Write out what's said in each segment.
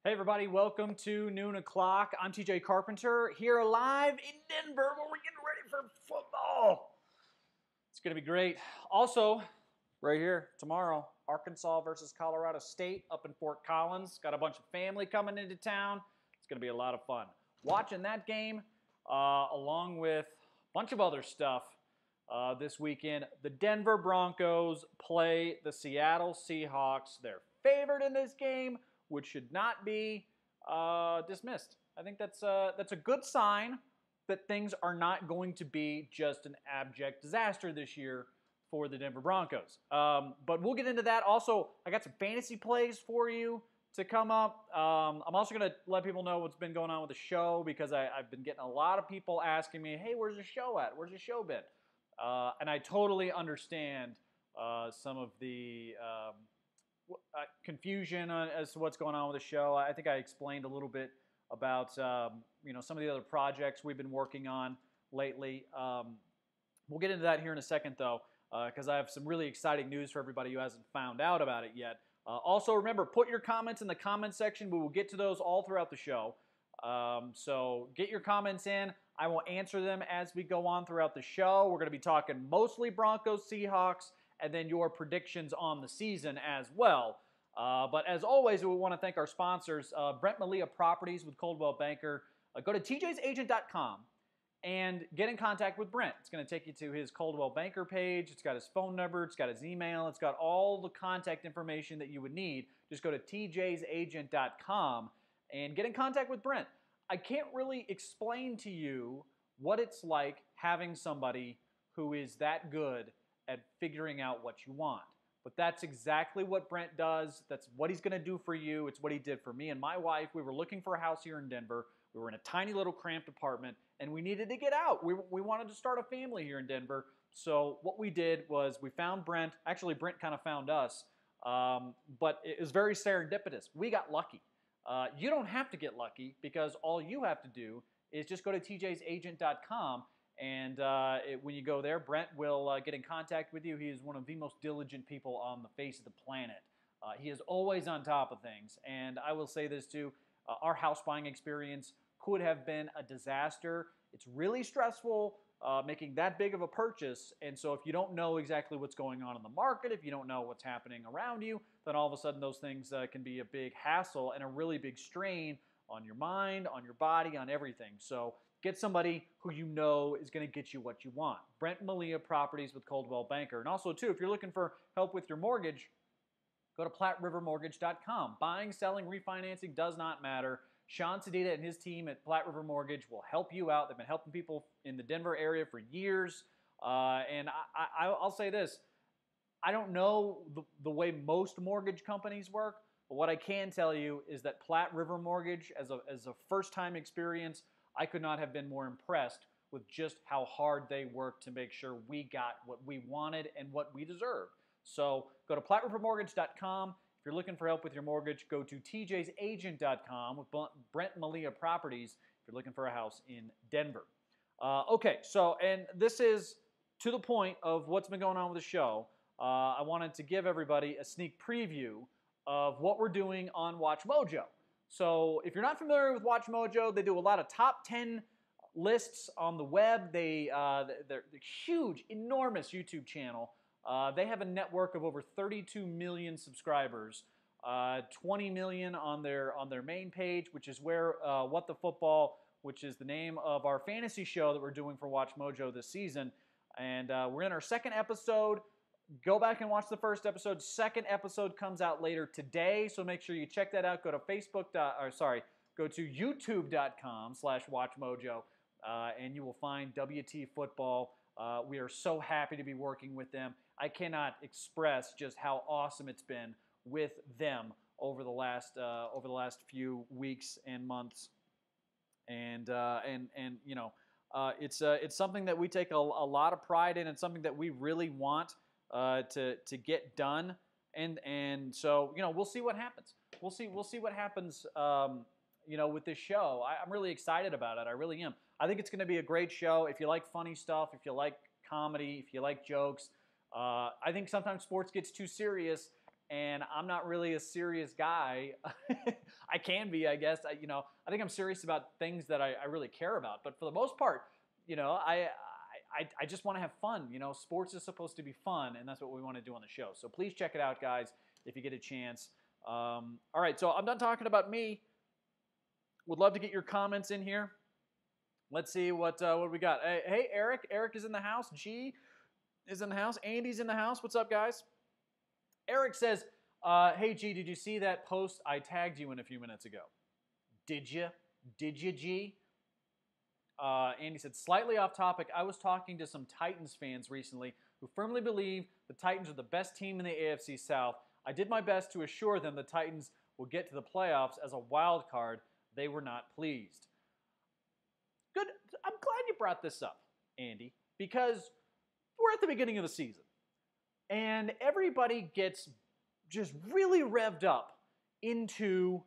Hey everybody, welcome to Noon O'Clock. I'm TJ Carpenter here live in Denver where we're getting ready for football. It's going to be great. Also, right here tomorrow, Arkansas versus Colorado State up in Fort Collins. Got a bunch of family coming into town. It's going to be a lot of fun. Watching that game along with a bunch of other stuff this weekend. The Denver Broncos play the Seattle Seahawks. They're favored in this game, which should not be dismissed. I think that's a good sign that things are not going to be just an abject disaster this year for the Denver Broncos. But we'll get into that. Also, I got some fantasy plays for you to come up. I'm also going to let people know what's been going on with the show because I've been getting a lot of people asking me, hey, where's the show at? Where's the show been? And I totally understand some of the confusion as to what's going on with the show. I think I explained a little bit about some of the other projects we've been working on lately. We'll get into that here in a second, though, because I have some really exciting news for everybody who hasn't found out about it yet. Also, remember, put your comments in the comment section. We will get to those all throughout the show. So get your comments in. I will answer them as we go on throughout the show. We're going to be talking mostly Broncos, Seahawks, and then your predictions on the season as well. But as always, we want to thank our sponsors, Brent Malia Properties with Coldwell Banker. Go to tjsagent.com and get in contact with Brent. It's going to take you to his Coldwell Banker page. It's got his phone number. It's got his email. It's got all the contact information that you would need. Just go to tjsagent.com and get in contact with Brent. I can't really explain to you what it's like having somebody who is that good at figuring out what you want. But that's exactly what Brent does. That's what he's going to do for you. It's what he did for me and my wife. We were looking for a house here in Denver. We were in a tiny little cramped apartment, and we needed to get out. We wanted to start a family here in Denver. So what we did was we found Brent. Actually, Brent kind of found us, but it was very serendipitous. We got lucky. You don't have to get lucky because all you have to do is just go to tjsagent.com. And when you go there, Brent will get in contact with you. He is one of the most diligent people on the face of the planet. He is always on top of things. And I will say this too, our house buying experience could have been a disaster. It's really stressful making that big of a purchase. And so if you don't know exactly what's going on in the market, if you don't know what's happening around you, then all of a sudden those things can be a big hassle and a really big strain on your mind, on your body, on everything. So get somebody who you know is going to get you what you want. Brent Malia Properties with Coldwell Banker. And also, too, if you're looking for help with your mortgage, go to PlatteRiverMortgage.com. Buying, selling, refinancing does not matter. Sean Sedita and his team at Platte River Mortgage will help you out. They've been helping people in the Denver area for years. And I'll say this. I don't know the way most mortgage companies work, but what I can tell you is that Platte River Mortgage, as a first-time experience, I could not have been more impressed with just how hard they worked to make sure we got what we wanted and what we deserved. So go to PlatteRiverMortgage.com. If you're looking for help with your mortgage, go to tjsagent.com with Brent Malia Properties if you're looking for a house in Denver. Okay, so, and this is to the point of what's been going on with the show. I wanted to give everybody a sneak preview of what we're doing on Watch Mojo. So if you're not familiar with Watch Mojo, they do a lot of top 10 lists on the web. They're a huge, enormous YouTube channel. They have a network of over 32 million subscribers, 20 million on their main page, which is where What the Football, which is the name of our fantasy show that we're doing for Watch Mojo this season. And we're in our second episode. Go back and watch the first episode. Second episode comes out later today, so make sure you check that out. Go to go to youtube.com/watchmojo, and you will find WT Football. We are so happy to be working with them. I cannot express just how awesome it's been with them over the last few weeks and months, and it's something that we take a lot of pride in. It's something that we really want to get done, and so we'll see what happens. We'll see what happens. With this show, I'm really excited about it. I really am. I think it's going to be a great show. If you like funny stuff, if you like comedy, if you like jokes, I think sometimes sports gets too serious, and I'm not really a serious guy. I can be, I guess. I think I'm serious about things that I really care about. But for the most part, I just want to have fun. Sports is supposed to be fun, and that's what we want to do on the show. So please check it out, guys, if you get a chance. All right, so I'm done talking about me. Would love to get your comments in here. Let's see what we got. Hey, Eric. Eric is in the house. G is in the house. Andy's in the house. What's up, guys? Eric says, hey, G, did you see that post I tagged you in a few minutes ago? Did you? Did you, G? Andy said, slightly off topic, I was talking to some Titans fans recently who firmly believe the Titans are the best team in the AFC South. I did my best to assure them the Titans will get to the playoffs as a wild card. They were not pleased. Good. I'm glad you brought this up, Andy, because we're at the beginning of the season, and everybody gets just really revved up into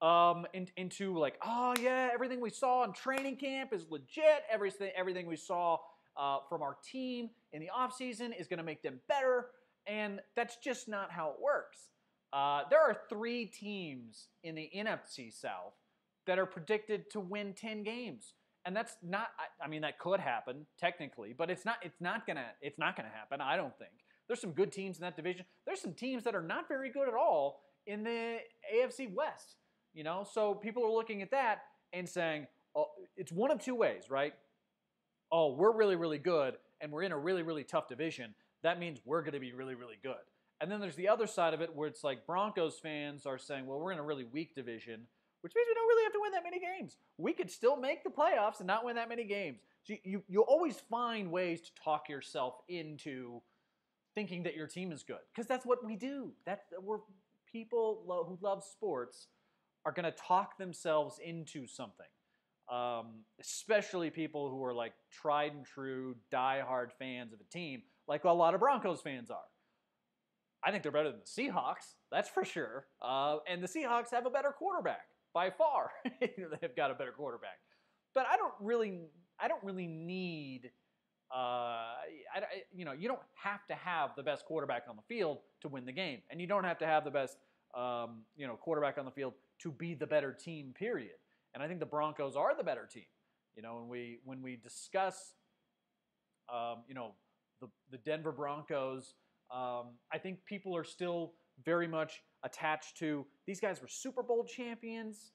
like, oh yeah, everything we saw in training camp is legit. Everything we saw from our team in the offseason is going to make them better, and that's just not how it works. There are 3 teams in the NFC South that are predicted to win 10 games. And that's not, I mean, that could happen technically, but it's not gonna happen, I don't think. There's some good teams in that division. There's some teams that are not very good at all in the AFC West, So people are looking at that and saying, oh, it's one of 2 ways, right? Oh, we're really, really good, and we're in a really, really tough division. That means we're going to be really, really good. And then there's the other side of it where it's like Broncos fans are saying, well, we're in a really weak division, which means we don't really have to win that many games. We could still make the playoffs and not win that many games. So you always find ways to talk yourself into thinking that your team is good, because that's what we do. We're people who love sports are going to talk themselves into something, especially people who are like tried and true, diehard fans of a team, like a lot of Broncos fans are. I think they're better than the Seahawks, that's for sure. And the Seahawks have a better quarterback. By far, they've got a better quarterback. But I don't really need, you don't have to have the best quarterback on the field to win the game. And you don't have to have the best, quarterback on the field to be the better team, period. And I think the Broncos are the better team. When we discuss, the Denver Broncos, I think people are still very much attached to, these guys were Super Bowl champions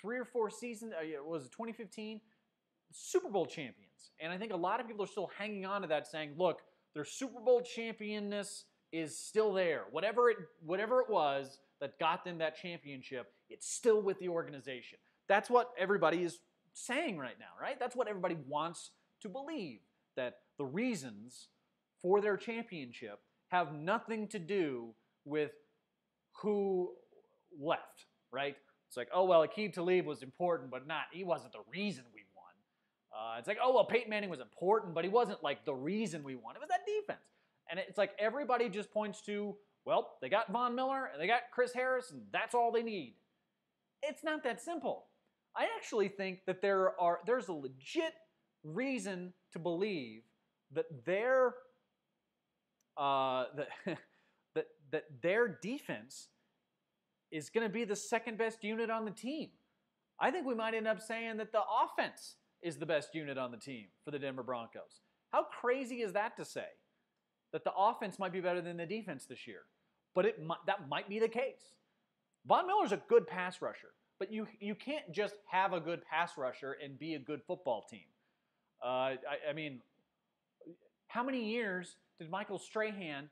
3 or 4 seasons, was it 2015? Super Bowl champions. And I think a lot of people are still hanging on to that, saying, look, their Super Bowl championness is still there. Whatever it was that got them that championship, it's still with the organization. That's what everybody is saying right now, right? That's what everybody wants to believe, that the reasons for their championship have nothing to do with who left, right? It's like, oh, well, Aqib Talib was important, but he wasn't the reason we won. It's like, oh, well, Peyton Manning was important, but he wasn't like the reason we won. It was that defense. And it's like everybody just points to, well, they got Von Miller and they got Chris Harris, and that's all they need. It's not that simple. I actually think that there's a legit reason to believe that that their defense is going to be the second best unit on the team. I think we might end up saying that the offense is the best unit on the team for the Denver Broncos. How crazy is that to say? That the offense might be better than the defense this year. But that might be the case. Von Miller's a good pass rusher, but you can't just have a good pass rusher and be a good football team. I mean, how many years did Michael Strahan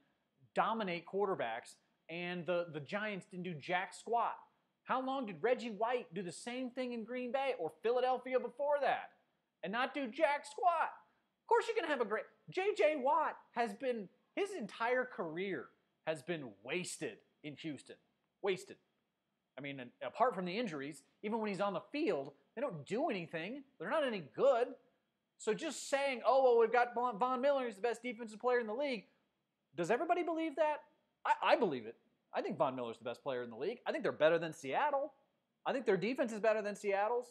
dominate quarterbacks and the Giants didn't do jack squat? How long did Reggie White do the same thing in Green Bay or Philadelphia before that and not do jack squat? Of course you're going to have a great... J.J. Watt has been... His entire career has been wasted in Houston. Wasted. I mean, apart from the injuries, even when he's on the field, they don't do anything. They're not any good. So just saying, oh, well, we've got Von Miller, he's the best defensive player in the league. Does everybody believe that? I believe it. I think Von Miller's the best player in the league. I think they're better than Seattle. I think their defense is better than Seattle's.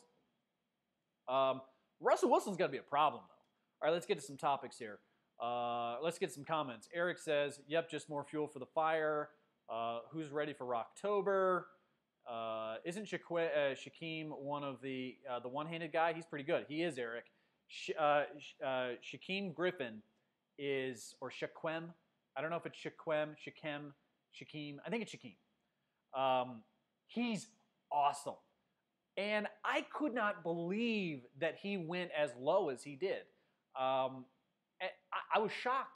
Russell Wilson's got to be a problem, though. All right, let's get to some topics here. Let's get some comments. Eric says, yep, just more fuel for the fire. Who's ready for Rocktober? Isn't Shaquem one of the one-handed guy? He's pretty good. He is, Eric. Shaquem Griffin is, or Shaquem. I don't know if it's Shaquem. I think it's Shaquem. He's awesome. And I could not believe that he went as low as he did. I was shocked.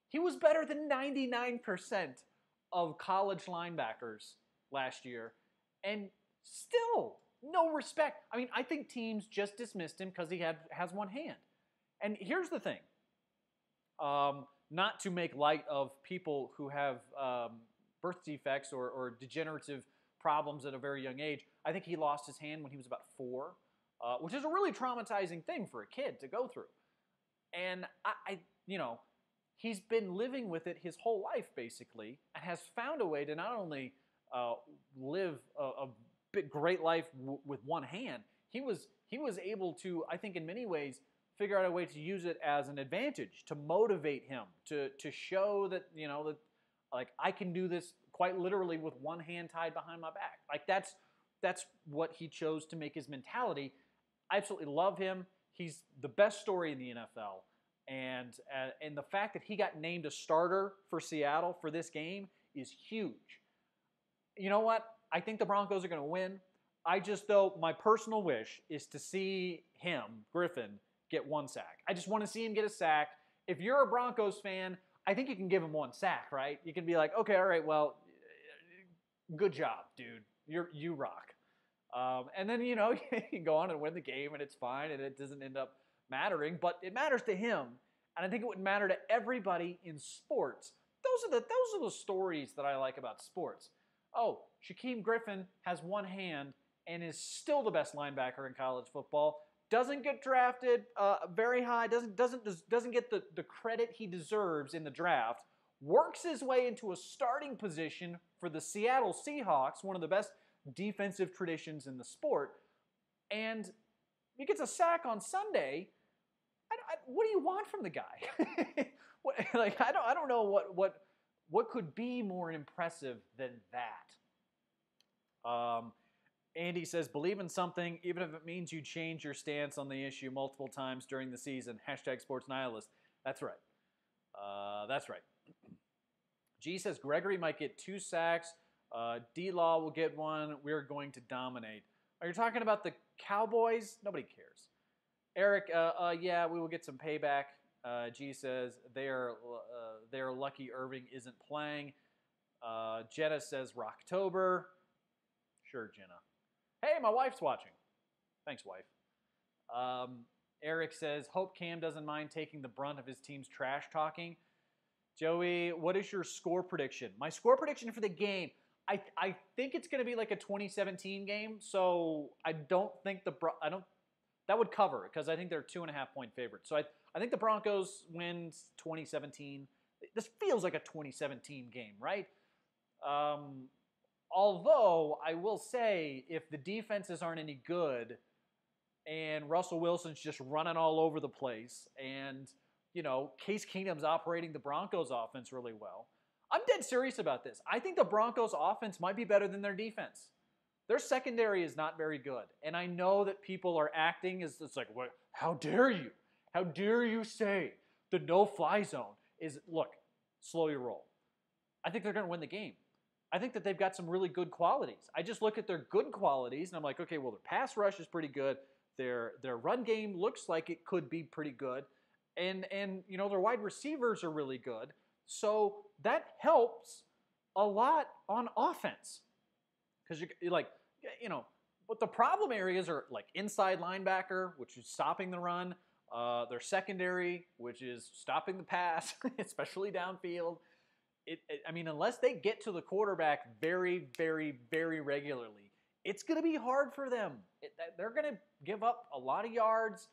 He was better than 99% of college linebackers last year. And still, no respect. I mean, I think teams just dismissed him because he has one hand. And here's the thing. Not to make light of people who have birth defects or degenerative problems at a very young age. I think he lost his hand when he was about 4, which is a really traumatizing thing for a kid to go through. And he's been living with it his whole life, basically, and has found a way to not only live a great life with one hand. He was able to, I think, in many ways, figure out a way to use it as an advantage, to motivate him, to show that that like I can do this quite literally with one hand tied behind my back. Like that's what he chose to make his mentality. I absolutely love him. He's the best story in the NFL, and the fact that he got named a starter for Seattle for this game is huge. You know what? I think the Broncos are going to win. Though, my personal wish is to see him, Griffin, get 1 sack. I just want to see him get a sack. If you're a Broncos fan, I think you can give him 1 sack, right? You can be like, okay, all right, well, good job, dude. You rock. And then, you can go on and win the game, and it's fine, and it doesn't end up mattering. But it matters to him, and I think it would matter to everybody in sports. Those are the stories that I like about sports. Oh, Shaquem Griffin has one hand and is still the best linebacker in college football. Doesn't get drafted very high. Doesn't get the credit he deserves in the draft. Works his way into a starting position for the Seattle Seahawks, one of the best defensive traditions in the sport, and he gets a sack on Sunday. What do you want from the guy? I don't know what could be more impressive than that. Andy says, believe in something, even if it means you change your stance on the issue multiple times during the season. #SportsNihilist. That's right. That's right. G says, Gregory might get 2 sacks. D-Law will get 1. We're going to dominate. Are you talking about the Cowboys? Nobody cares. Eric, yeah, we will get some payback. G says, they are lucky Irving isn't playing. Jenna says, Rocktober. Sure, Jenna. Hey, my wife's watching. Thanks, wife. Eric says, hope Cam doesn't mind taking the brunt of his team's trash talking. Joey, what is your score prediction? My score prediction for the game, I think it's going to be like a 2017 game, so I don't think that would cover it because I think they're 2.5-point favorites. So I think the Broncos wins 2017. This feels like a 2017 game, right? Although, I will say, if the defenses aren't any good and Russell Wilson's just running all over the place and, Case Keenum's operating the Broncos offense really well, I'm dead serious about this. I think the Broncos offense might be better than their defense. Their secondary is not very good. And I know that people are acting as it's like, what? How dare you? How dare you say the no-fly zone is, look, slow your roll. I think they're going to win the game. I think that they've got some really good qualities. I just look at their good qualities, and I'm like, okay, well, their pass rush is pretty good. Their run game looks like it could be pretty good. And their wide receivers are really good. So that helps a lot on offense. Because you're like, what the problem areas are like inside linebacker, which is stopping the run. Their secondary, which is stopping the pass, especially downfield. Unless they get to the quarterback very, very, very regularly, it's going to be hard for them. They're going to give up a lot of yards.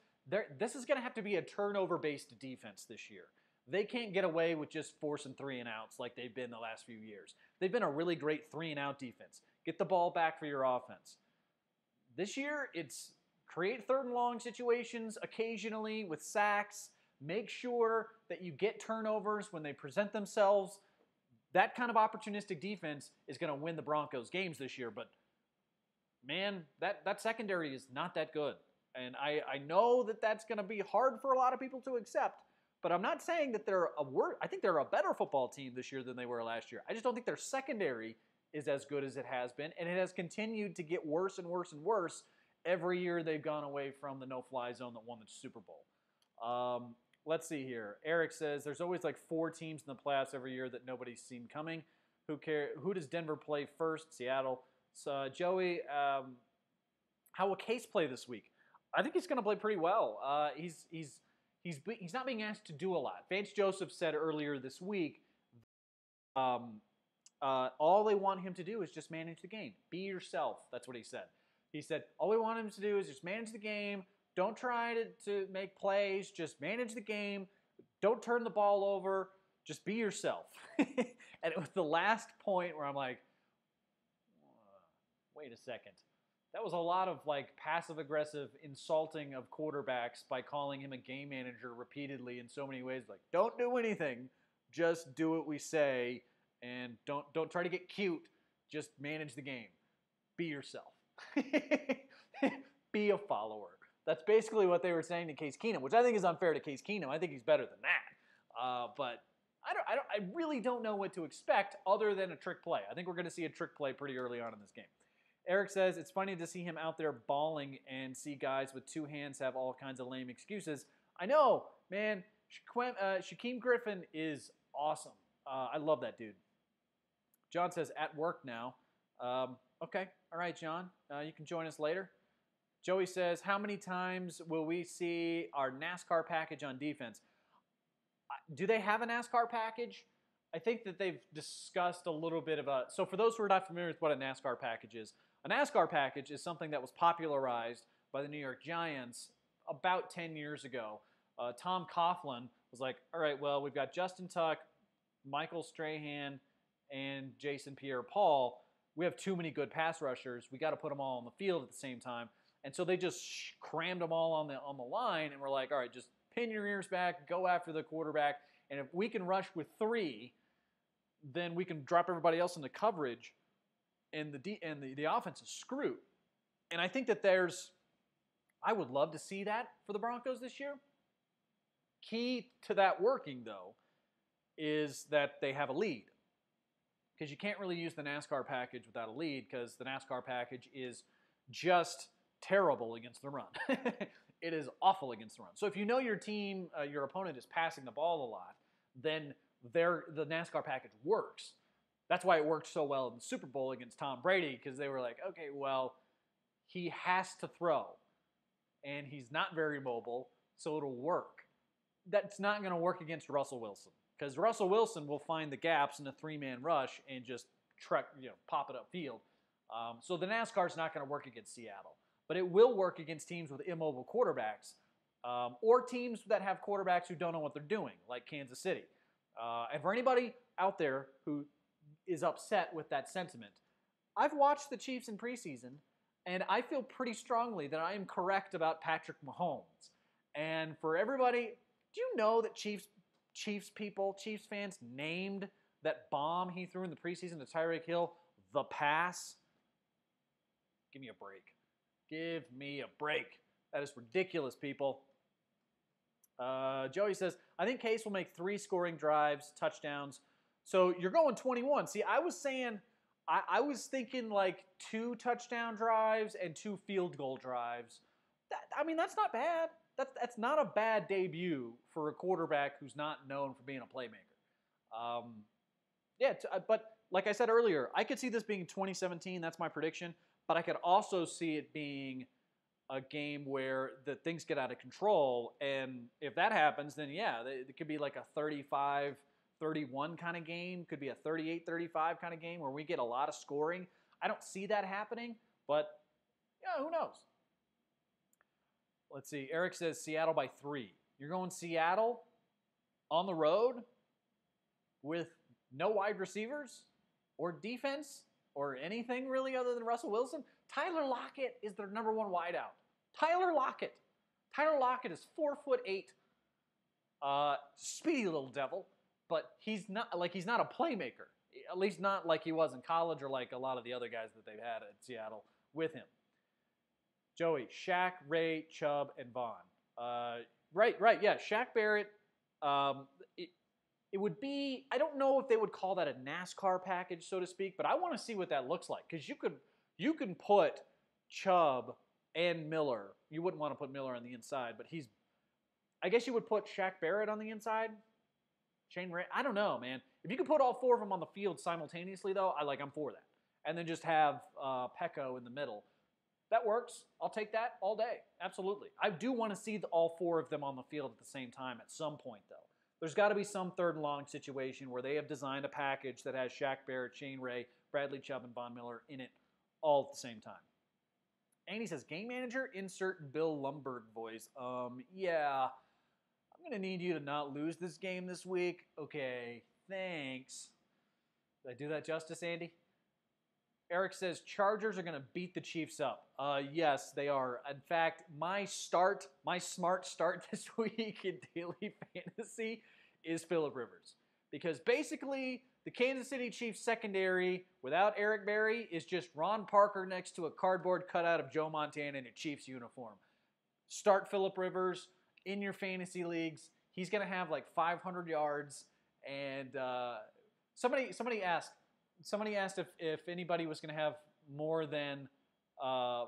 This is going to have to be a turnover-based defense this year. They can't get away with just forcing 3-and-outs like they've been the last few years. They've been a really great 3-and-out defense. Get the ball back for your offense. This year, it's create 3rd-and-long situations occasionally with sacks. Make sure that you get turnovers when they present themselves. That kind of opportunistic defense is going to win the Broncos games this year, but man, that secondary is not that good. And I know that that's going to be hard for a lot of people to accept, but I'm not saying that they're I think they're a better football team this year than they were last year. I just don't think their secondary is as good as it has been, and it has continued to get worse and worse and worse every year they've gone away from the no-fly zone that won the Super Bowl. Let's see here. Eric says there's always like 4 teams in the playoffs every year that nobody's seen coming. Who does Denver play first? Seattle. So Joey, how will Case play this week? I think he's going to play pretty well. He's not being asked to do a lot. Vance Joseph said earlier this week, all they want him to do is just manage the game. Be yourself. That's what he said. He said, all we want him to do is just manage the game. Don't try to make plays. Just manage the game. Don't turn the ball over. Just be yourself. And it was the last point where I'm like, wait a second. That was a lot of like passive-aggressive insulting of quarterbacks by calling him a game manager repeatedly in so many ways. Like, don't do anything. Just do what we say. And don't try to get cute. Just manage the game. Be yourself. Be a follower. That's basically what they were saying to Case Keenum, which I think is unfair to Case Keenum. I think he's better than that. But I really don't know what to expect other than a trick play. I think we're going to see a trick play pretty early on in this game. Eric says, it's funny to see him out there bawling and see guys with 2 hands have all kinds of lame excuses. I know, man. Shaquem Griffin is awesome. I love that dude. John says, at work now. Okay. All right, John. You can join us later. Joey says, how many times will we see our NASCAR package on defense? Do they have a NASCAR package? I think that they've discussed a little bit of so for those who are not familiar with what a NASCAR package is, a NASCAR package is something that was popularized by the New York Giants about 10 years ago. Tom Coughlin was like, all right, well, we've got Justin Tuck, Michael Strahan, and Jason Pierre-Paul. We have too many good pass rushers. We got to put them all on the field at the same time. And so they just crammed them all on the line, and we're like, all right, just pin your ears back, go after the quarterback, and if we can rush with 3, then we can drop everybody else into coverage, and the offense is screwed. And I think that I would love to see that for the Broncos this year. Key to that working, though, is that they have a lead. Because you can't really use the NASCAR package without a lead, because the NASCAR package is just terrible against the run. It is awful against the run. So if you know your team, your opponent is passing the ball a lot, then the NASCAR package works. That's why it worked so well in the Super Bowl against Tom Brady, because they were like, okay, well, he has to throw, and he's not very mobile, so it'll work. That's not going to work against Russell Wilson, because Russell Wilson will find the gaps in a 3-man rush and just pop it upfield. So the NASCAR's not going to work against Seattle, but it will work against teams with immobile quarterbacks, or teams that have quarterbacks who don't know what they're doing, like Kansas City. And for anybody out there who is upset with that sentiment, I've watched the Chiefs in preseason, and I feel pretty strongly that I am correct about Patrick Mahomes. And for everybody, do you know that Chiefs fans named that bomb he threw in the preseason to Tyreek Hill the pass? Give me a break. Give me a break. That is ridiculous, people. Joey says, I think Case will make 3 scoring drives, touchdowns. So you're going 21. See, I was saying, I was thinking like 2 touchdown drives and 2 field goal drives. That's not bad. That's not a bad debut for a quarterback who's not known for being a playmaker. But like I said earlier, I could see this being 2017. That's my prediction. But I could also see it being a game where the things get out of control. And if that happens, then yeah, it could be like a 35-31 kind of game. Could be a 38-35 kind of game where we get a lot of scoring. I don't see that happening, but yeah, who knows? Let's see. Eric says Seattle by 3. You're going Seattle on the road with no wide receivers or defense or anything really other than Russell Wilson? Tyler Lockett is their number 1 wideout. Tyler Lockett. Tyler Lockett is 4'8", speedy little devil, but he's not a playmaker. At least not like he was in college or like a lot of the other guys that they've had at Seattle. with him. Joey, Shaq, Ray, Chubb, and Vaughn. Right, yeah. Shaq Barrett, it would be, I don't know if they would call that a NASCAR package, so to speak, but I want to see what that looks like. Because you can put Chubb and Miller. You wouldn't want to put Miller on the inside, but I guess you would put Shaq Barrett on the inside. Shane Ray, I don't know, man. If you could put all four of them on the field simultaneously, though, I'm for that. And then just have Pecco in the middle. That works. I'll take that all day. Absolutely. I do want to see all four of them on the field at the same time at some point, though. There's got to be some third and long situation where they have designed a package that has Shaq Barrett, Shane Ray, Bradley Chubb, and Von Miller in it all at the same time. And he says, game manager, insert Bill Lumberg voice. Yeah. I'm going to need you to not lose this game this week. Okay, thanks. Did I do that justice, Andy? Eric says, Chargers are going to beat the Chiefs up. Yes, they are. In fact, my smart start this week in daily fantasy is Phillip Rivers. Because basically, the Kansas City Chiefs secondary without Eric Berry is just Ron Parker next to a cardboard cutout of Joe Montana in a Chiefs uniform. Start Phillip Rivers in your fantasy leagues. He's going to have like 500 yards. And somebody asked if anybody was going to have more than, I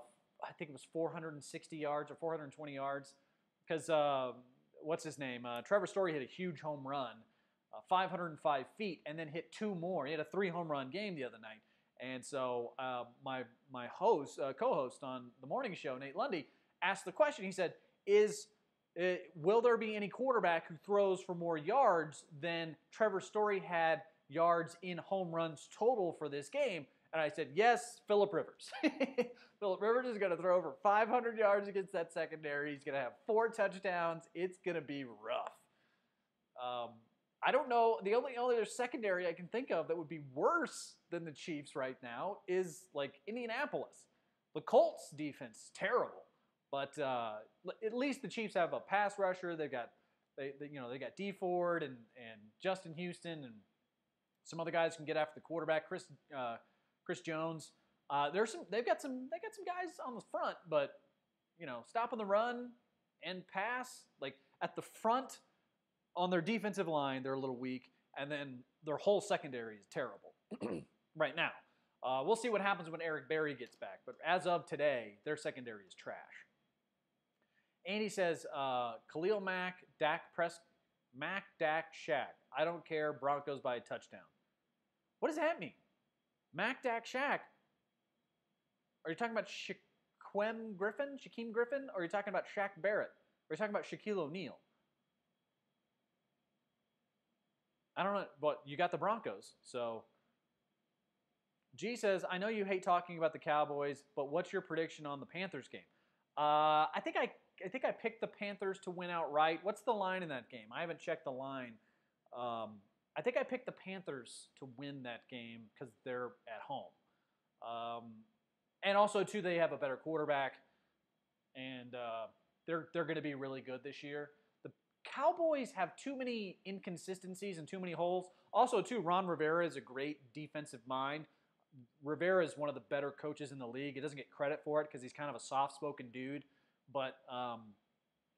think it was 460 yards or 420 yards. Because, what's his name? Trevor Story hit a huge home run, 505 feet, and then hit two more. He had a 3-home run game the other night. And so my co-host on the morning show, Nate Lundy, asked the question. He said, will there be any quarterback who throws for more yards than Trevor Story had yards in home runs total for this game? And I said, yes, Phillip Rivers. Phillip Rivers is going to throw over 500 yards against that secondary. He's going to have 4 touchdowns. It's going to be rough. I don't know. The only other secondary I can think of that would be worse than the Chiefs right now is like Indianapolis. The Colts defense is terrible, but at least the Chiefs have a pass rusher. They got Dee Ford and Justin Houston and some other guys can get after the quarterback. Chris Jones. They've got some guys on the front, but stopping the run and pass, like at the front on their defensive line, they're a little weak, and then their whole secondary is terrible right now. We'll see what happens when Eric Berry gets back, but as of today, their secondary is trash. Andy says, Khalil Mack, Dak, Shaq. I don't care. Broncos by a touchdown. What does that mean? Mac, Dak, Shaq. Are you talking about Shaquem Griffin? Or are you talking about Shaq Barrett? Or are you talking about Shaquille O'Neal? I don't know. But you got the Broncos. So G says, I know you hate talking about the Cowboys, but what's your prediction on the Panthers game? I think I picked the Panthers to win outright. What's the line in that game? I haven't checked the line. I think I picked the Panthers to win that game because they're at home. And also, too, they have a better quarterback, and they're going to be really good this year. The Cowboys have too many inconsistencies and too many holes. Also, too, Ron Rivera is a great defensive mind. Rivera is one of the better coaches in the league. He doesn't get credit for it because he's kind of a soft-spoken dude, but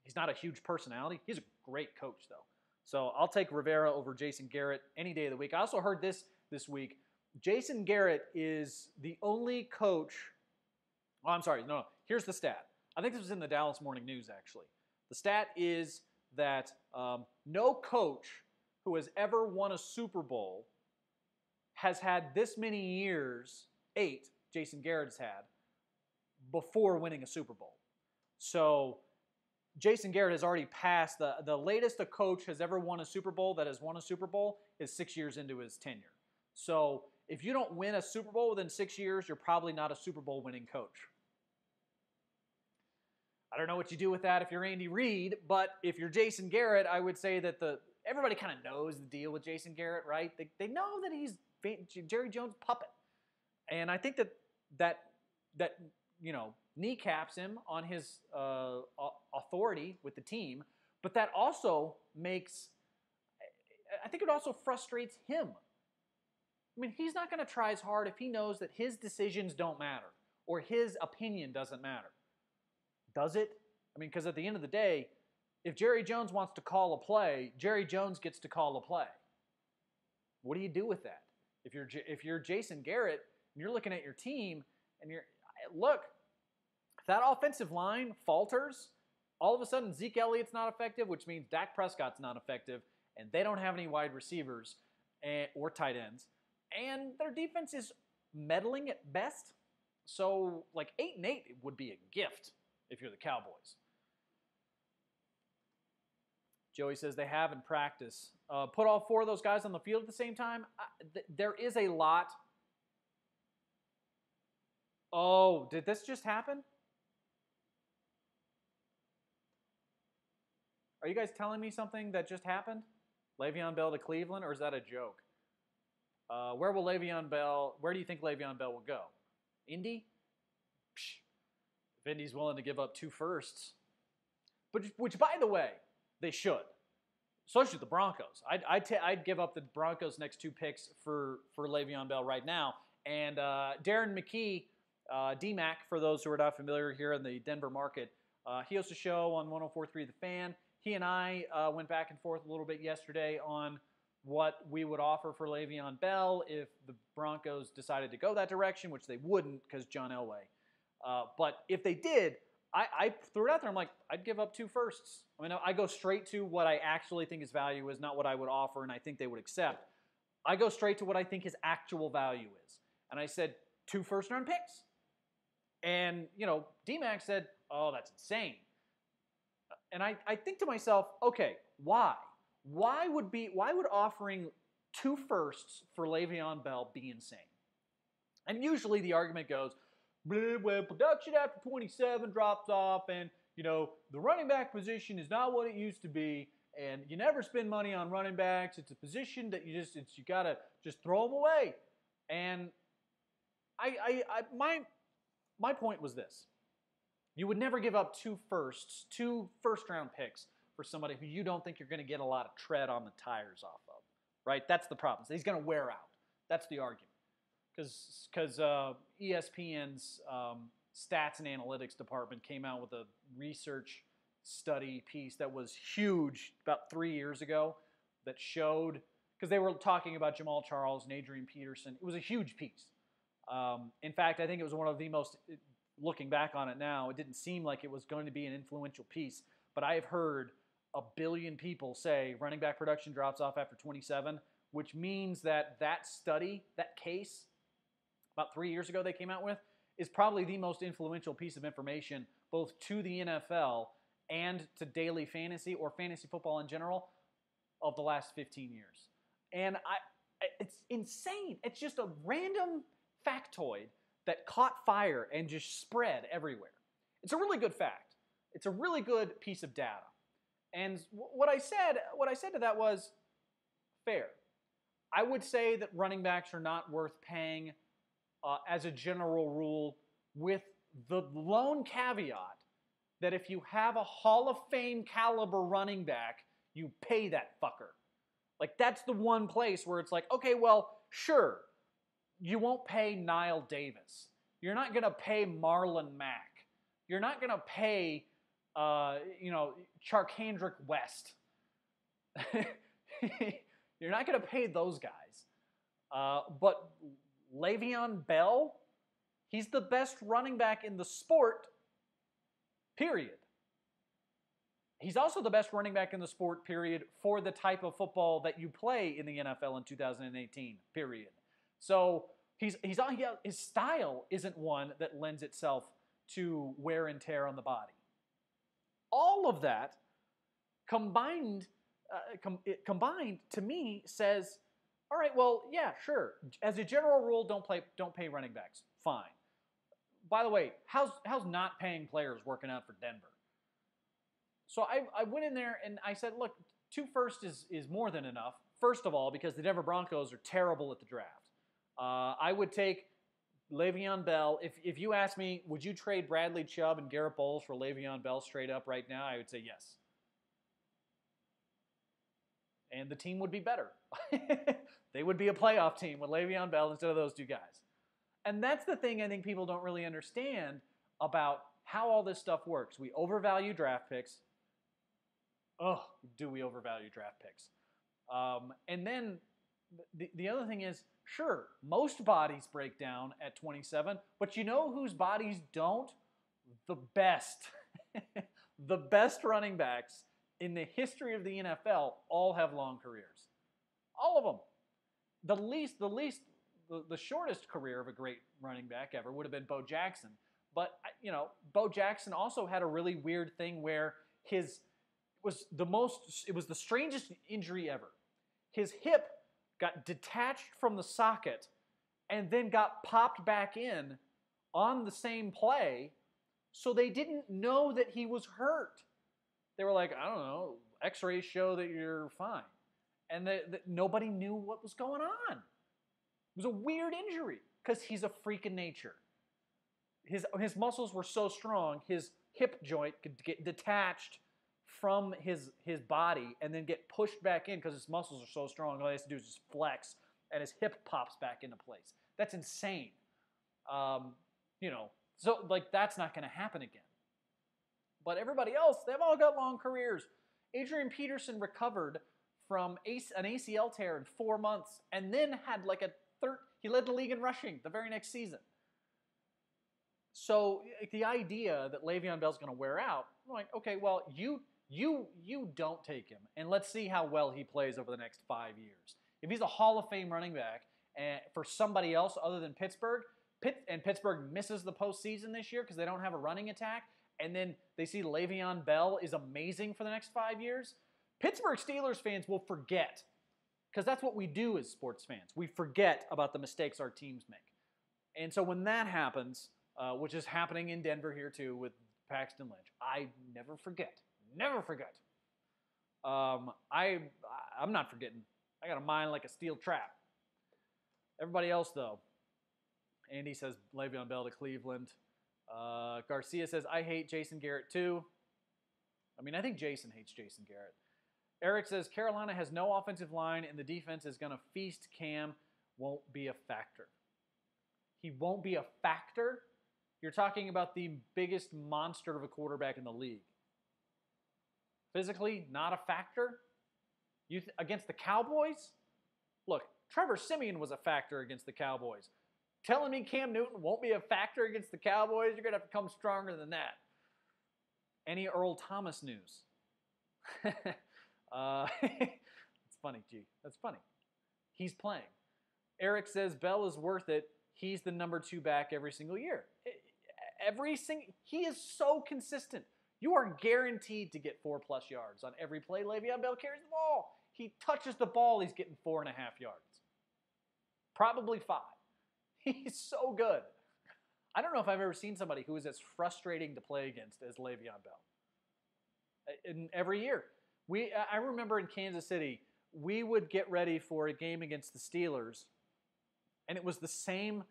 he's not a huge personality. He's a great coach, though. So I'll take Rivera over Jason Garrett any day of the week. I also heard this week. Jason Garrett is the only coach. Oh, I'm sorry. No. Here's the stat. I think this was in the Dallas Morning News, actually. The stat is that no coach who has ever won a Super Bowl has had this many years, 8, Jason Garrett has had, before winning a Super Bowl. So Jason Garrett has already passed. The latest a coach has ever won a Super Bowl that has won a Super Bowl is 6 years into his tenure. So if you don't win a Super Bowl within 6 years, you're probably not a Super Bowl winning coach. I don't know what you do with that if you're Andy Reid, but if you're Jason Garrett, I would say that everybody kind of knows the deal with Jason Garrett, right? They know that he's Jerry Jones' puppet. And I think that kneecaps him on his authority with the team, but that also I think it also frustrates him. I mean, he's not going to try as hard if he knows that his decisions don't matter. or his opinion doesn't matter. Does it? I mean, because at the end of the day, if Jerry Jones wants to call a play, Jerry Jones gets to call a play. What do you do with that? If you're Jason Garrett and you're looking at your team and look, if that offensive line falters, all of a sudden Zeke Elliott's not effective, which means Dak Prescott's not effective, and they don't have any wide receivers or tight ends, and their defense is meddling at best. So, like 8-8 would be a gift if you're the Cowboys. Joey says they have in practice. Put all 4 of those guys on the field at the same time. There is a lot. Oh, did this just happen? Are you guys telling me something that just happened? Le'Veon Bell to Cleveland, or is that a joke? Where do you think Le'Veon Bell will go? Indy? Psh. If Indy's willing to give up 2 firsts. Which, by the way, they should. So should the Broncos. I'd give up the Broncos' next 2 picks for Le'Veon Bell right now. And Darren McKee, D-Mac, for those who are not familiar here in the Denver market, he hosts a show on 104.3 The Fan. He and I went back and forth a little bit yesterday on what we would offer for Le'Veon Bell if the Broncos decided to go that direction, which they wouldn't because John Elway. But if they did, I threw it out there. I'm like, I'd give up 2 firsts. I mean, I go straight to what I actually think his value is, not what I would offer and I think they would accept. I go straight to what I think his actual value is. And I said 2 first-round picks. And, D-Mac said, oh, that's insane. And I think to myself, okay, why? Why would offering 2 firsts for Le'Veon Bell be insane? And usually the argument goes, well, production after 27 drops off, and the running back position is not what it used to be, and you never spend money on running backs. It's a position that you gotta just throw them away. And my point was this: you would never give up 2 first-round picks for somebody who you don't think you're going to get a lot of tread on the tires off of, right? That's the problem. So he's going to wear out. That's the argument. Because ESPN's stats and analytics department came out with a research study piece that was huge about 3 years ago that showed, because they were talking about Jamal Charles and Adrian Peterson. It was a huge piece. In fact, I think it was one of the most, looking back on it now, it didn't seem like it was going to be an influential piece, but I have heard a billion people say running back production drops off after 27, which means that study, that case, about 3 years ago they came out with, is probably the most influential piece of information both to the NFL and to daily fantasy or fantasy football in general of the last 15 years. And it's insane. It's just a random factoid that caught fire and just spread everywhere. It's a really good fact. It's a really good piece of data. And what I said to that was fair. I would say that running backs are not worth paying as a general rule, with the lone caveat that if you have a Hall of Fame caliber running back, you pay that fucker. Like, that's the one place where it's like, okay, well, sure, you won't pay Nile Davis. You're not going to pay Marlon Mack. You're not going to pay, Charkandrick West. You're not going to pay those guys. But Le'Veon Bell, he's the best running back in the sport, period. He's also the best running back in the sport, period, for the type of football that you play in the NFL in 2018, period. So his style isn't one that lends itself to wear and tear on the body. All of that combined to me says, all right, well, yeah, sure. As a general rule, don't pay running backs. Fine. By the way, how's not paying players working out for Denver? So I went in there and I said, look, 2 firsts is more than enough. First of all, because the Denver Broncos are terrible at the draft. I would take Le'Veon Bell. If you ask me, would you trade Bradley Chubb and Garrett Bowles for Le'Veon Bell straight up right now? I would say yes. And the team would be better. They would be a playoff team with Le'Veon Bell instead of those 2 guys. And that's the thing I think people don't really understand about how all this stuff works. We overvalue draft picks. Oh, do we overvalue draft picks? And then the other thing is, sure, most bodies break down at 27, but you know whose bodies don't? The best. The best running backs in the history of the NFL all have long careers. All of them. The shortest career of a great running back ever would have been Bo Jackson. But, Bo Jackson also had a really weird thing where it was the strangest injury ever. His hip got detached from the socket and then got popped back in on the same play, so they didn't know that he was hurt. They were like, I don't know, x-rays show that you're fine. And nobody knew what was going on. It was a weird injury because he's a freak of nature. His muscles were so strong, his hip joint could get detached from his body and then get pushed back in because his muscles are so strong. All he has to do is just flex, and his hip pops back into place. That's insane. So that's not going to happen again. But everybody else, they've all got long careers. Adrian Peterson recovered from an ACL tear in 4 months, and then had he led the league in rushing the very next season. So the idea that Le'Veon Bell's going to wear out, I'm like, okay, well, you don't take him, and let's see how well he plays over the next 5 years. If he's a Hall of Fame running back for somebody else other than Pittsburgh, and Pittsburgh misses the postseason this year because they don't have a running attack, and then they see Le'Veon Bell is amazing for the next 5 years, Pittsburgh Steelers fans will forget, because that's what we do as sports fans. We forget about the mistakes our teams make. And so when that happens, which is happening in Denver here too with Paxton Lynch, I never forget. Never forget. I'm not forgetting. I got a mind like a steel trap. Everybody else, though. Andy says Le'Veon Bell to Cleveland. Garcia says, I hate Jason Garrett too. I mean, I think Jason hates Jason Garrett. Eric says, Carolina has no offensive line and the defense is going to feast Cam. Won't be a factor. He won't be a factor? You're talking about the biggest monster of a quarterback in the league. Physically, not a factor? Against the Cowboys? Look, Trevor Siemian was a factor against the Cowboys. Telling me Cam Newton won't be a factor against the Cowboys? You're going to have to come stronger than that. Any Earl Thomas news? It's funny, G. That's funny. He's playing. Eric says Bell is worth it. He's the number 2 back every single year. He is so consistent. You are guaranteed to get 4+ yards on every play Le'Veon Bell carries the ball. He touches the ball, he's getting 4.5 yards. Probably 5. He's so good. I don't know if I've ever seen somebody who is as frustrating to play against as Le'Veon Bell. In every year. I remember in Kansas City, we would get ready for a game against the Steelers, and it was the same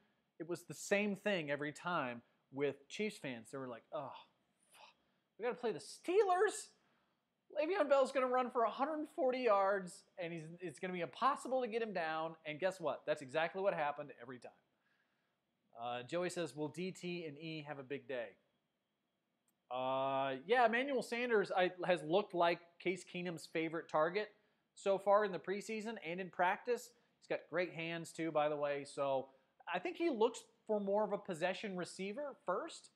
thing every time with Chiefs fans. They were like, oh, we got to play the Steelers? Le'Veon Bell's going to run for 140 yards, and it's going to be impossible to get him down. And guess what? That's exactly what happened every time. Joey says, will DT and E have a big day? Yeah, Emmanuel Sanders has looked like Case Keenum's favorite target so far in the preseason and in practice. He's got great hands too, by the way. So I think he looks for more of a possession receiver first.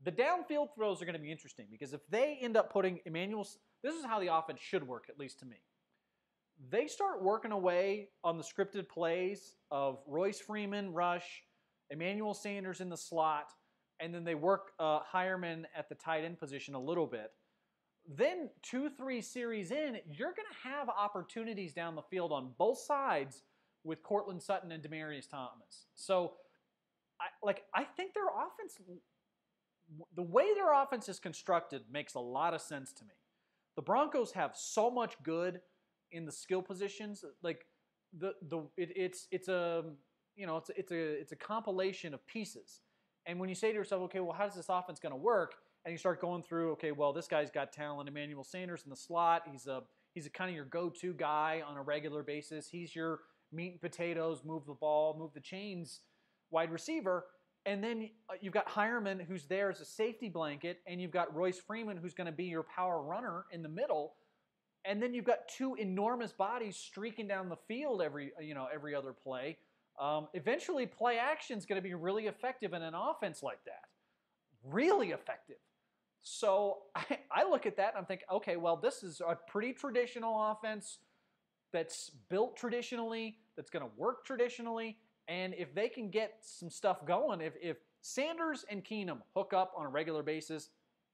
The downfield throws are going to be interesting because if they end up putting this is how the offense should work, at least to me. They start working away on the scripted plays of Royce Freeman rush, Emmanuel Sanders in the slot, and then they work Hireman at the tight end position a little bit. Then 2-3 series in, you're going to have opportunities down the field on both sides with Cortland Sutton and Demaryius Thomas. So, I think their offense, the way their offense is constructed makes a lot of sense to me. The Broncos have so much good in the skill positions. Like it's a compilation of pieces. And when you say to yourself, okay, well, how's this offense going to work? And you start going through, okay, well, this guy's got talent. Emmanuel Sanders in the slot. He's a kind of your go-to guy on a regular basis. He's your meat and potatoes, move the ball, move the chains wide receiver. And then you've got Hireman, who's there as a safety blanket, and you've got Royce Freeman, who's going to be your power runner in the middle. And then you've got two enormous bodies streaking down the field every other play. Eventually, play action is going to be really effective in an offense like that. Really effective. So I look at that and I'm thinking, okay, well, this is a pretty traditional offense that's built traditionally, that's going to work traditionally. And if they can get some stuff going, if Sanders and Keenum hook up on a regular basis,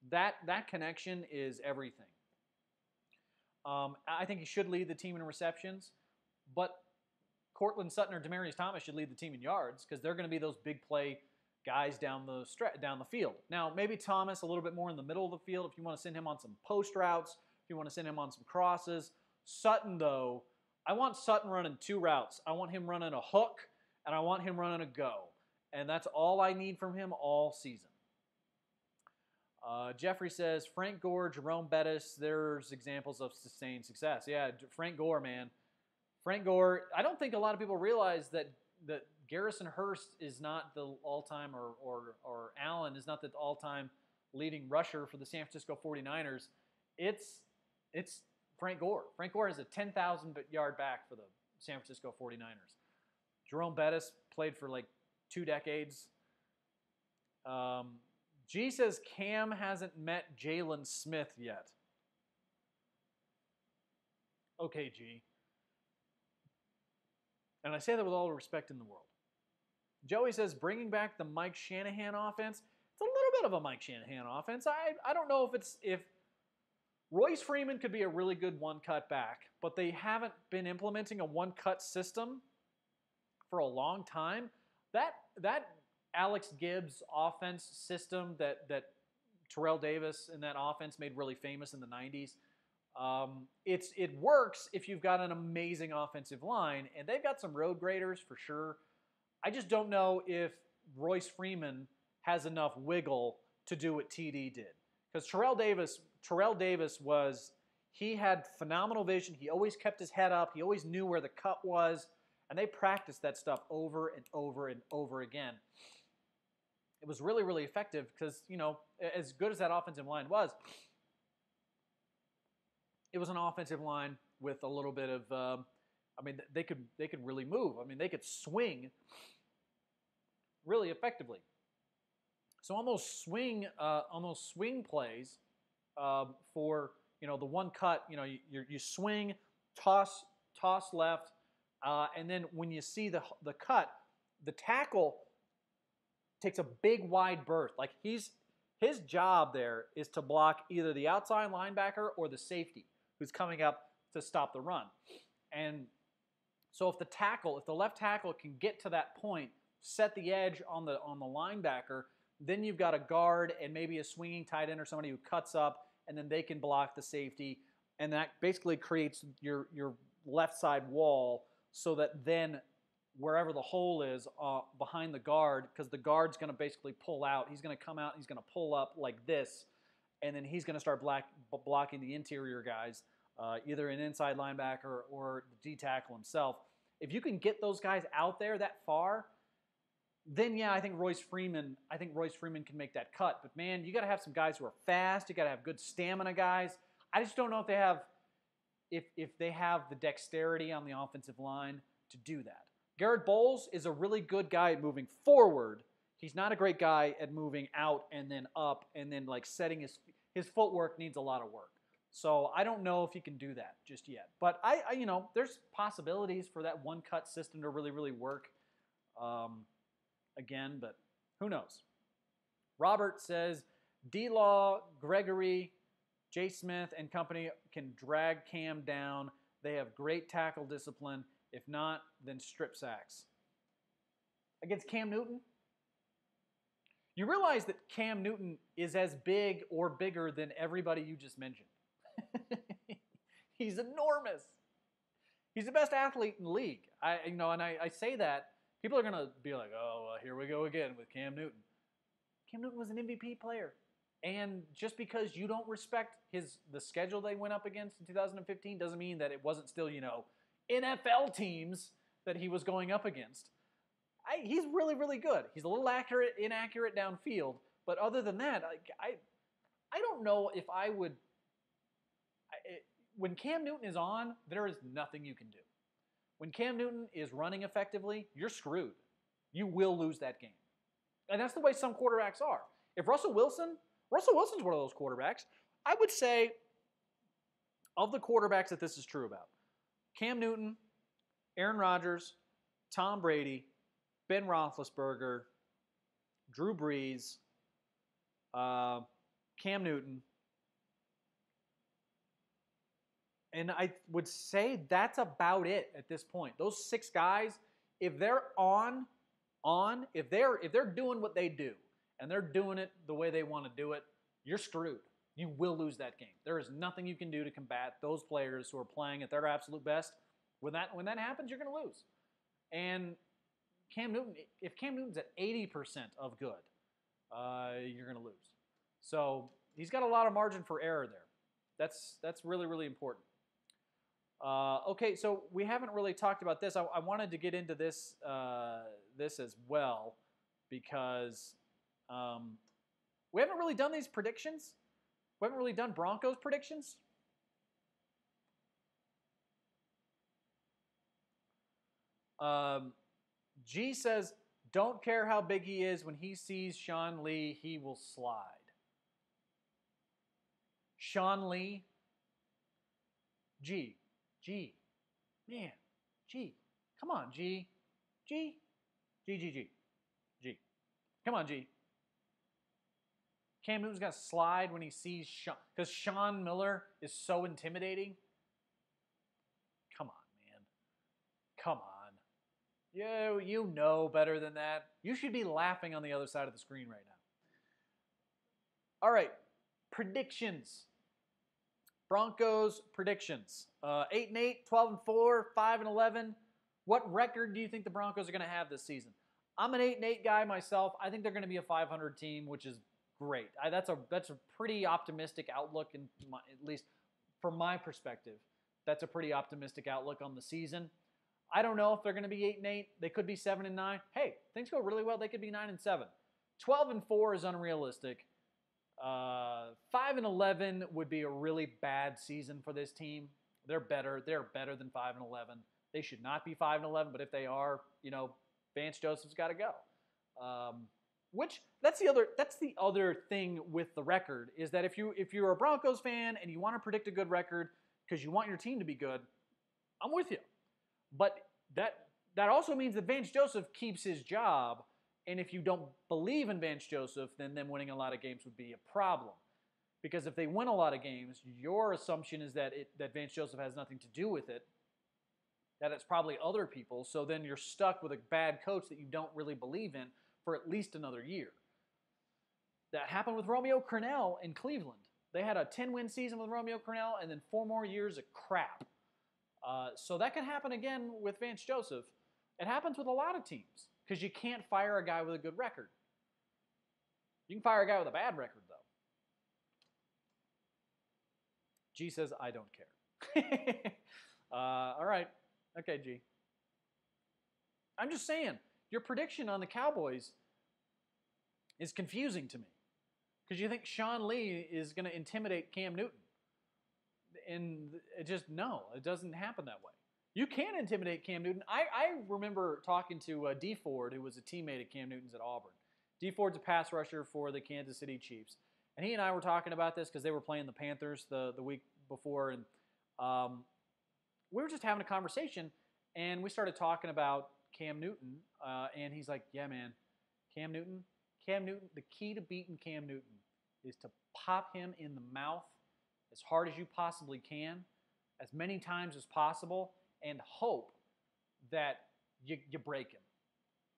that connection is everything. I think he should lead the team in receptions, but Cortland Sutton or Demaryius Thomas should lead the team in yards because they're going to be those big play guys down the field. Now, maybe Thomas a little bit more in the middle of the field if you want to send him on some post routes, if you want to send him on some crosses. Sutton, though, I want Sutton running two routes. I want him running a hook, and I want him running a go. And that's all I need from him all season. Jeffrey says, Frank Gore, Jerome Bettis, there's examples of sustained success. Yeah, Frank Gore, man. Frank Gore, I don't think a lot of people realize that Garrison Hurst is not the all-time, or Allen is not the all-time leading rusher for the San Francisco 49ers. It's Frank Gore. Frank Gore is a 10,000-yard back for the San Francisco 49ers. Jerome Bettis played for like 2 decades. G says Cam hasn't met Jalen Smith yet. Okay, G. And I say that with all the respect in the world. Joey says bringing back the Mike Shanahan offense. It's a little bit of a Mike Shanahan offense. I don't know if Royce Freeman could be a really good one-cut back, but they haven't been implementing a one-cut system for a long time. That Alex Gibbs offense system that Terrell Davis and that offense made really famous in the 90s, it works if you've got an amazing offensive line, and they've got some road graders for sure. I just don't know if Royce Freeman has enough wiggle to do what TD did. Because Terrell Davis he had phenomenal vision. He always kept his head up. He always knew where the cut was. And they practiced that stuff over and over and over again. It was really, really effective because, as good as that offensive line was, it was an offensive line with a little bit of, they could really move. They could swing really effectively. So on those swing plays for the one cut, you swing, toss left, and then when you see the cut, the tackle takes a big wide berth. Like his job there is to block either the outside linebacker or the safety who's coming up to stop the run. And so if the left tackle can get to that point, set the edge on the linebacker, then you've got a guard and maybe a swinging tight end or somebody who cuts up, and then they can block the safety, and that basically creates your left side wall so that then wherever the hole is behind the guard, because the guard's going to basically pull out. He's going to come out, he's going to pull up like this, and then he's going to start blocking the interior guys, either an inside linebacker or the D tackle himself. If you can get those guys out there that far, then yeah, I think Royce Freeman can make that cut. But man, you got to have some guys who are fast. You got to have good stamina guys. I just don't know if they have the dexterity on the offensive line to do that. Garrett Bowles is a really good guy at moving forward. He's not a great guy at moving out and then up and then like setting his footwork needs a lot of work. So I don't know if he can do that just yet. But I there's possibilities for that one cut system to really, really work. Again, but who knows? Robert says D-Law, Gregory, J. Smith, and company can drag Cam down. They have great tackle discipline. If not, then strip sacks. Against Cam Newton? You realize that Cam Newton is as big or bigger than everybody you just mentioned. He's enormous. He's the best athlete in the league. I say that. People are going to be like, oh, well, here we go again with Cam Newton. Cam Newton was an MVP player. And just because you don't respect the schedule they went up against in 2015 doesn't mean that it wasn't still, NFL teams that he was going up against. he's really, really good. He's a little inaccurate downfield, but other than that, I don't know if I would. When Cam Newton is on, there is nothing you can do. When Cam Newton is running effectively, you're screwed. You will lose that game. And that's the way some quarterbacks are. If Russell Wilson's one of those quarterbacks, I would say of the quarterbacks that this is true about, Cam Newton, Aaron Rodgers, Tom Brady, Ben Roethlisberger, Drew Brees, Cam Newton, and I would say that's about it at this point. Those 6 guys, if they're if they're doing what they do and they're doing it the way they want to do it, you're screwed. You will lose that game. There is nothing you can do to combat those players who are playing at their absolute best. When that happens, you're going to lose. And Cam Newton, if Cam Newton's at 80% of good, you're going to lose. So he's got a lot of margin for error there. That's really, really important. Okay, so we haven't really talked about this. I wanted to get into this as well because we haven't really done these predictions. We haven't really done Broncos predictions. G says, don't care how big he is. When he sees Sean Lee, he will slide. Sean Lee? G. Man. G. Come on, G. G. Come on, G. Cam Newton's going to slide when he sees Sean. Because Sean Miller is so intimidating. Come on, man. Come on. You know better than that. You should be laughing on the other side of the screen right now. All right. Predictions. Broncos predictions. 8-8, 12-4, 5-11. What record do you think the Broncos are going to have this season? I'm an 8-8 guy myself. I think they're going to be a 500 team, which is great. That's a pretty optimistic outlook, at least from my perspective. That's a pretty optimistic outlook on the season. I don't know if they're going to be 8-8. They could be 7-9. Hey, things go really well. They could be 9-7. 12-4 is unrealistic. 5-11 would be a really bad season for this team. They're better. They're better than 5-11. They should not be 5-11, but if they are, Vance Joseph's got to go. That's the other thing with the record is that if you're a Broncos fan and you want to predict a good record because you want your team to be good, I'm with you. But that also means that Vance Joseph keeps his job. And if you don't believe in Vance Joseph, then them winning a lot of games would be a problem. Because if they win a lot of games, your assumption is that Vance Joseph has nothing to do with it, that it's probably other people. So then you're stuck with a bad coach that you don't really believe in for at least another year. That happened with Romeo Crennel in Cleveland. They had a 10-win season with Romeo Crennel and then 4 more years of crap. So that can happen again with Vance Joseph. It happens with a lot of teams because you can't fire a guy with a good record. You can fire a guy with a bad record, though. G says, I don't care. All right. Okay, G. I'm just saying, your prediction on the Cowboys is confusing to me because you think Sean Lee is going to intimidate Cam Newton. And it doesn't happen that way. You can intimidate Cam Newton. I remember talking to D Ford, who was a teammate of Cam Newton's at Auburn. D Ford's a pass rusher for the Kansas City Chiefs. And he and I were talking about this because they were playing the Panthers the week before. And we were just having a conversation. And we started talking about Cam Newton. And he's like, yeah, man, Cam Newton, the key to beating Cam Newton is to pop him in the mouth as hard as you possibly can, as many times as possible, and hope that you break him.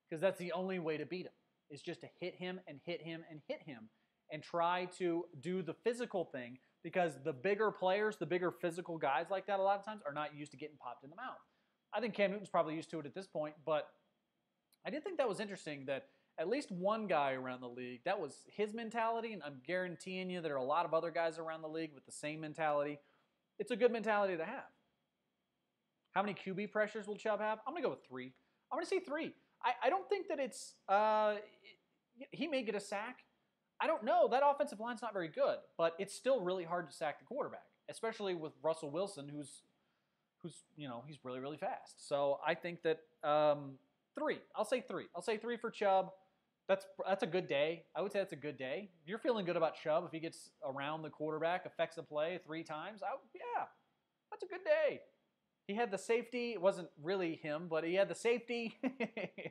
Because that's the only way to beat him, is just to hit him and hit him and hit him and try to do the physical thing, because the bigger players, the bigger physical guys like that a lot of times are not used to getting popped in the mouth. I think Cam Newton's probably used to it at this point, but I did think that was interesting that at least one guy around the league, that was his mentality, and I'm guaranteeing you there are a lot of other guys around the league with the same mentality. It's a good mentality to have. How many QB pressures will Chubb have? I'm going to go with 3. I'm going to say 3. I don't think that it's he may get a sack. I don't know. That offensive line's not very good, but it's still really hard to sack the quarterback, especially with Russell Wilson, who's he's really, really fast. So I think that 3. I'll say 3. I'll say 3 for Chubb. That's a good day. I would say that's a good day. You're feeling good about Chubb if he gets around the quarterback, affects the play 3 times. Yeah, that's a good day. He had the safety. It wasn't really him, but he had the safety in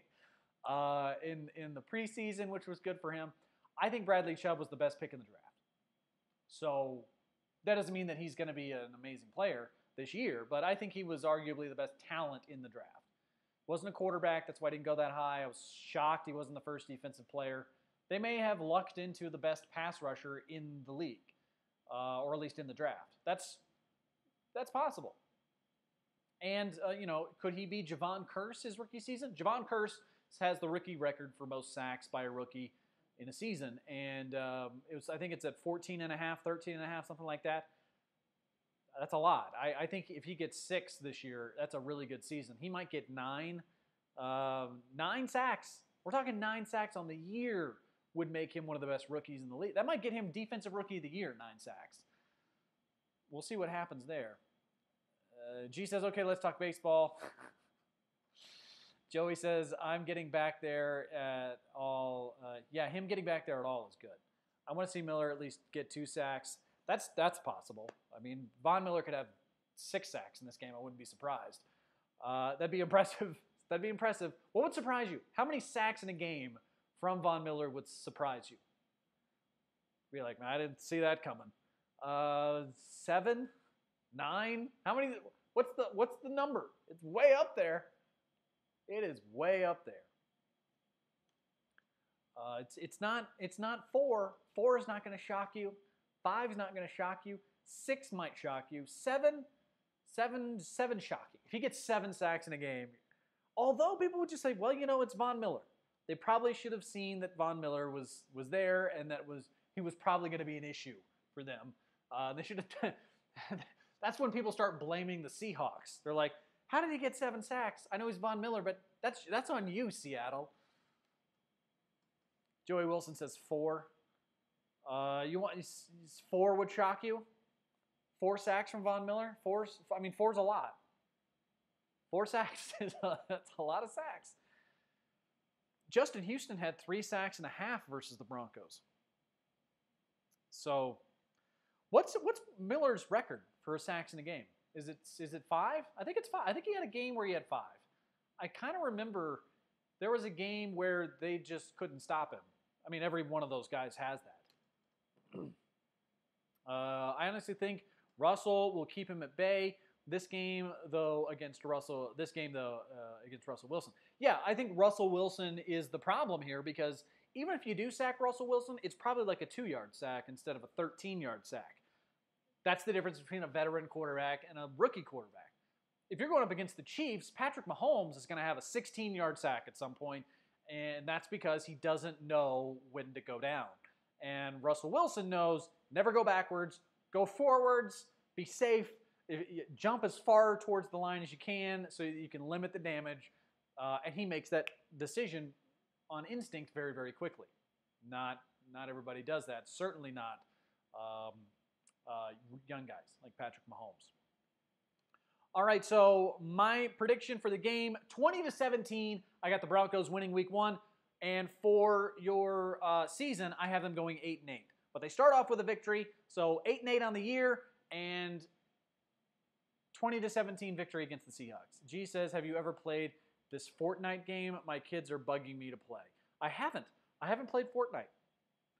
the preseason, which was good for him. I think Bradley Chubb was the best pick in the draft. So that doesn't mean that he's going to be an amazing player this year, but I think he was arguably the best talent in the draft. Wasn't a quarterback, that's why I didn't go that high. I was shocked he wasn't the first defensive player. They may have lucked into the best pass rusher in the league, or at least in the draft. That's possible. And, could he be Javon Curse his rookie season? Javon Curse has the rookie record for most sacks by a rookie in a season. And I think it's at 14 and a half, 13 and a half, something like that. That's a lot. I think if he gets 6 this year, that's a really good season. He might get 9. 9 sacks. We're talking 9 sacks on the year would make him one of the best rookies in the league. That might get him Defensive Rookie of the Year, 9 sacks. We'll see what happens there. G says, okay, let's talk baseball. Joey says, I'm getting back there at all. Yeah, him getting back there at all is good. I want to see Miller at least get 2 sacks. That's possible. I mean, Von Miller could have 6 sacks in this game. I wouldn't be surprised. That'd be impressive. That'd be impressive. What would surprise you? How many sacks in a game from Von Miller would surprise you? Be like, man, I didn't see that coming. 7, 9. How many? What's the number? It's way up there. It is way up there. It's not 4. 4 is not going to shock you. 5 is not going to shock you. 6 might shock you. 7 shock you. If he gets 7 sacks in a game, although people would just say, well, it's Von Miller. They probably should have seen that Von Miller was there and that he was probably going to be an issue for them. They should have. That's when people start blaming the Seahawks. They're like, how did he get 7 sacks? I know he's Von Miller, but that's on you, Seattle. Joey Wilson says 4. 4 would shock you? 4 sacks from Von Miller? 4's a lot. 4 sacks that's a lot of sacks. Justin Houston had 3 sacks and a half versus the Broncos. So, what's Miller's record for sacks in a game? Is it 5? I think it's 5. I think he had a game where he had 5. I kind of remember there was a game where they just couldn't stop him. I mean, every one of those guys has that. I honestly think Russell will keep him at bay. This game, though, against Russell Wilson. Yeah, I think Russell Wilson is the problem here because even if you do sack Russell Wilson, it's probably like a 2-yard sack instead of a 13-yard sack. That's the difference between a veteran quarterback and a rookie quarterback. If you're going up against the Chiefs, Patrick Mahomes is going to have a 16-yard sack at some point, and that's because he doesn't know when to go down. And Russell Wilson knows never go backwards, go forwards, be safe, jump as far towards the line as you can so you can limit the damage. And he makes that decision on instinct very, very quickly. Not everybody does that. Certainly not young guys like Patrick Mahomes. All right, so my prediction for the game, 20-17. I got the Broncos winning week 1. And for your season, I have them going 8-8. But they start off with a victory, so 8-8 on the year, and 20-17 victory against the Seahawks. G says, have you ever played this Fortnite game? My kids are bugging me to play. I haven't. I haven't played Fortnite.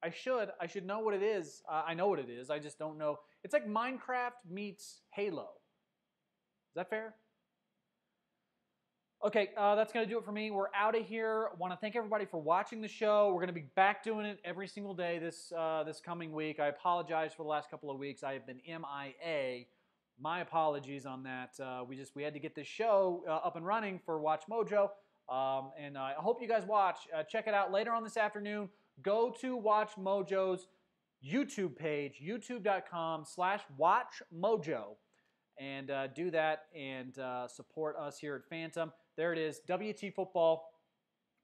I should. I should know what it is. I know what it is. I just don't know. It's like Minecraft meets Halo. Is that fair? Okay, that's going to do it for me. We're out of here. I want to thank everybody for watching the show. We're going to be back doing it every single day this coming week. I apologize for the last couple of weeks. I have been MIA. My apologies on that. We had to get this show up and running for Watch Mojo, and I hope you guys watch. Check it out later on this afternoon. Go to Watch Mojo's YouTube page, youtube.com/WatchMojo, and do that and support us here at Phantom. There it is, WT Football.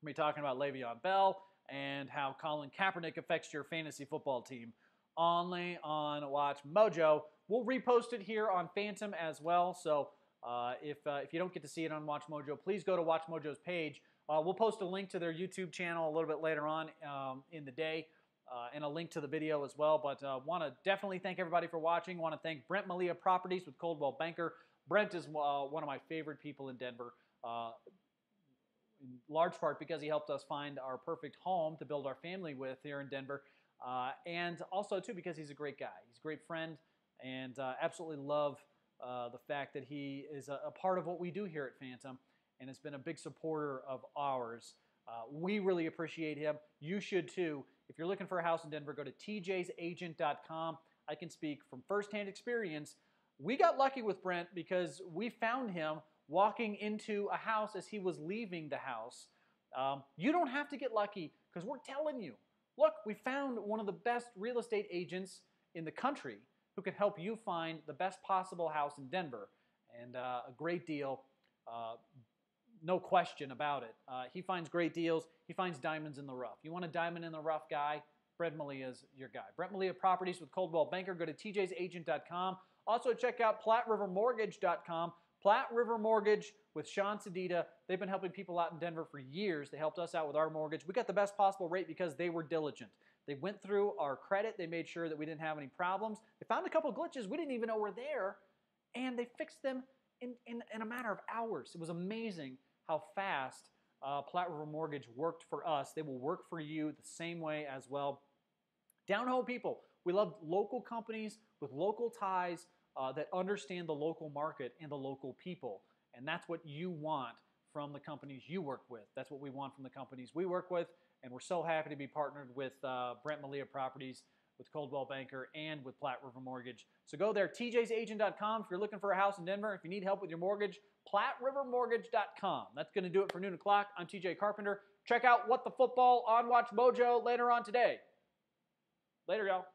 We'll be talking about Le'Veon Bell and how Colin Kaepernick affects your fantasy football team. Only on Watch Mojo. We'll repost it here on Phantom as well. So if you don't get to see it on Watch Mojo, please go to Watch Mojo's page. We'll post a link to their YouTube channel a little bit later on in the day and a link to the video as well. But want to definitely thank everybody for watching. Want to thank Brent Malia Properties with Coldwell Banker. Brent is one of my favorite people in Denver. In large part because he helped us find our perfect home to build our family with here in Denver. And also, too, because he's a great guy. He's a great friend, and absolutely love the fact that he is a part of what we do here at Phantom and has been a big supporter of ours. We really appreciate him. You should, too. If you're looking for a house in Denver, go to tjsagent.com. I can speak from firsthand experience. We got lucky with Brent because we found him walking into a house as he was leaving the house. You don't have to get lucky because we're telling you. Look, we found one of the best real estate agents in the country who can help you find the best possible house in Denver. And a great deal, no question about it. He finds great deals. He finds diamonds in the rough. You want a diamond in the rough guy? Brent Malia is your guy. Brent Malia Properties with Coldwell Banker. Go to tjsagent.com. Also check out PlatteRiverMortgage.com. Platte River Mortgage with Sean Sedita. They've been helping people out in Denver for years. They helped us out with our mortgage. We got the best possible rate because they were diligent. They went through our credit. They made sure that we didn't have any problems. They found a couple glitches we didn't even know were there, and they fixed them in a matter of hours. It was amazing how fast Platte River Mortgage worked for us. They will work for you the same way as well. Down home people. We love local companies with local ties that understand the local market and the local people. And that's what you want from the companies you work with. That's what we want from the companies we work with. And we're so happy to be partnered with Brent Malia Properties, with Coldwell Banker, and with Platte River Mortgage. So go there, tjsagent.com. If you're looking for a house in Denver, if you need help with your mortgage, PlatteRiverMortgage.com. That's going to do it for noon o'clock. I'm TJ Carpenter. Check out What the Football on Watch Mojo later on today. Later, y'all.